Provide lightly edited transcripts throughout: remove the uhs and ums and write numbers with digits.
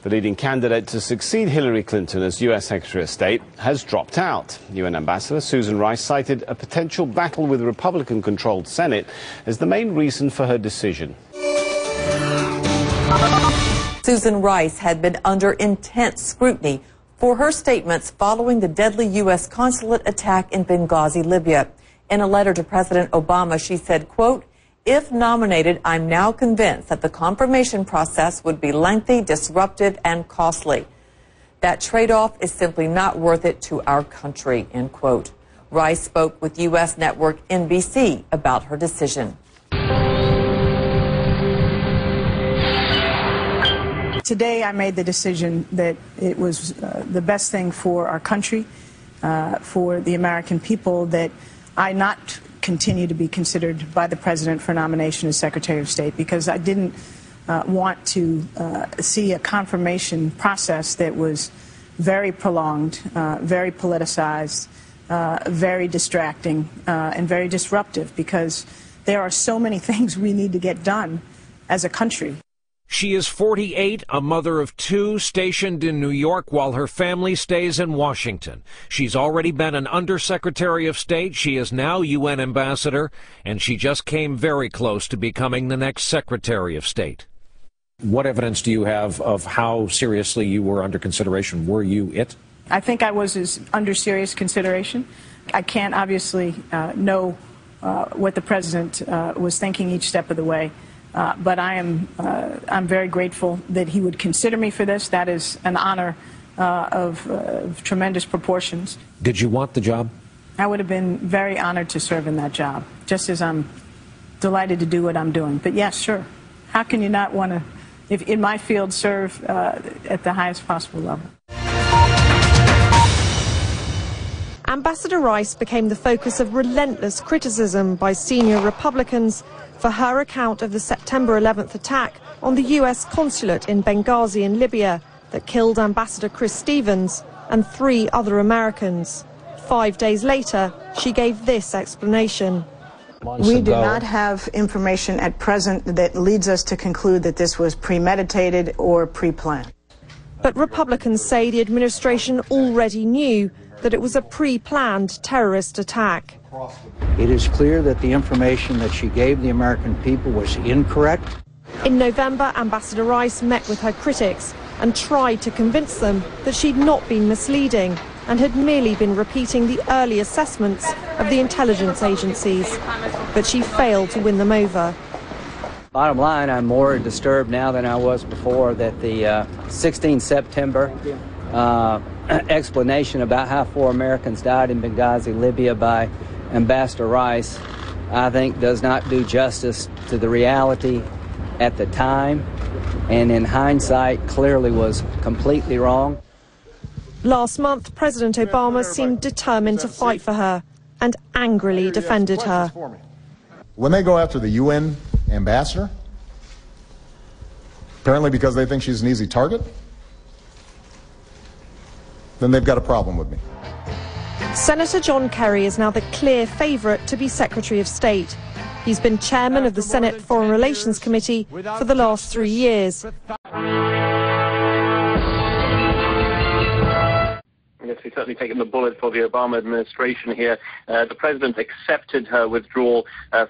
The leading candidate to succeed Hillary Clinton as U.S. Secretary of State has dropped out. UN Ambassador Susan Rice cited a potential battle with the Republican-controlled Senate as the main reason for her decision. Susan Rice had been under intense scrutiny for her statements following the deadly U.S. consulate attack in Benghazi, Libya. In a letter to President Obama, she said, quote, "If nominated, I'm now convinced that the confirmation process would be lengthy, disruptive, and costly. That trade-off is simply not worth it to our country," end quote. Rice spoke with U.S. network NBC about her decision. Today I made the decision that it was the best thing for our country, for the American people, that I not continue to be considered by the President for nomination as Secretary of State, because I didn't want to see a confirmation process that was very prolonged, very politicized, very distracting, and very disruptive, because there are so many things we need to get done as a country. She is 48, a mother of two, stationed in New York while her family stays in Washington. She's already been an Undersecretary of State. She is now UN Ambassador, and she just came very close to becoming the next Secretary of State. What evidence do you have of how seriously you were under consideration? Were you it? I think I was under serious consideration. I can't obviously know what the President was thinking each step of the way. But I'm very grateful that he would consider me for this. That is an honor of tremendous proportions. Did you want the job? I would have been very honored to serve in that job, just as I'm delighted to do what I'm doing. But yes, sure. How can you not want to, if in my field, serve at the highest possible level? Ambassador Rice became the focus of relentless criticism by senior Republicans for her account of the September 11th attack on the U.S. consulate in Benghazi in Libya that killed Ambassador Chris Stevens and 3 other Americans. 5 days later, she gave this explanation. We do not have information at present that leads us to conclude that this was premeditated or pre-planned. But Republicans say the administration already knew that it was a pre-planned terrorist attack. It is clear that the information that she gave the American people was incorrect. In November, Ambassador Rice met with her critics and tried to convince them that she'd not been misleading and had merely been repeating the early assessments of the intelligence agencies. But she failed to win them over. Bottom line, I'm more disturbed now than I was before that the 16 September explanation about how 4 Americans died in Benghazi, Libya by Ambassador Rice, I think does not do justice to the reality at the time, and in hindsight clearly was completely wrong. Last month, President Obama seemed determined to fight for her and angrily defended her. When they go after the UN ambassador, apparently because they think she's an easy target, then they've got a problem with me. Senator John Kerry is now the clear favorite to be Secretary of State. He's been chairman of the Senate Foreign Relations Committee for the last 3 years. Yes, he's certainly taken the bullet for the Obama administration here. The president accepted her withdrawal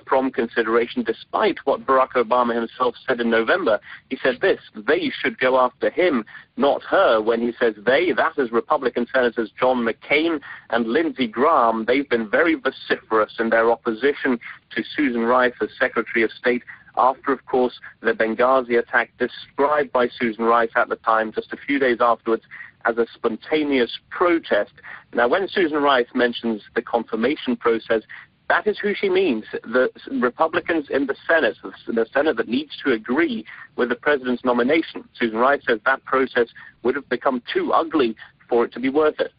from consideration, despite what Barack Obama himself said in November. He said this: they should go after him, not her. When he says they, that is Republican Senators John McCain and Lindsey Graham. They've been very vociferous in their opposition to Susan Rice as Secretary of State, after, of course, the Benghazi attack, described by Susan Rice at the time, just a few days afterwards, as a spontaneous protest. Now, when Susan Rice mentions the confirmation process, that is who she means. The Republicans in the Senate that needs to agree with the president's nomination. Susan Rice says that process would have become too ugly for it to be worth it.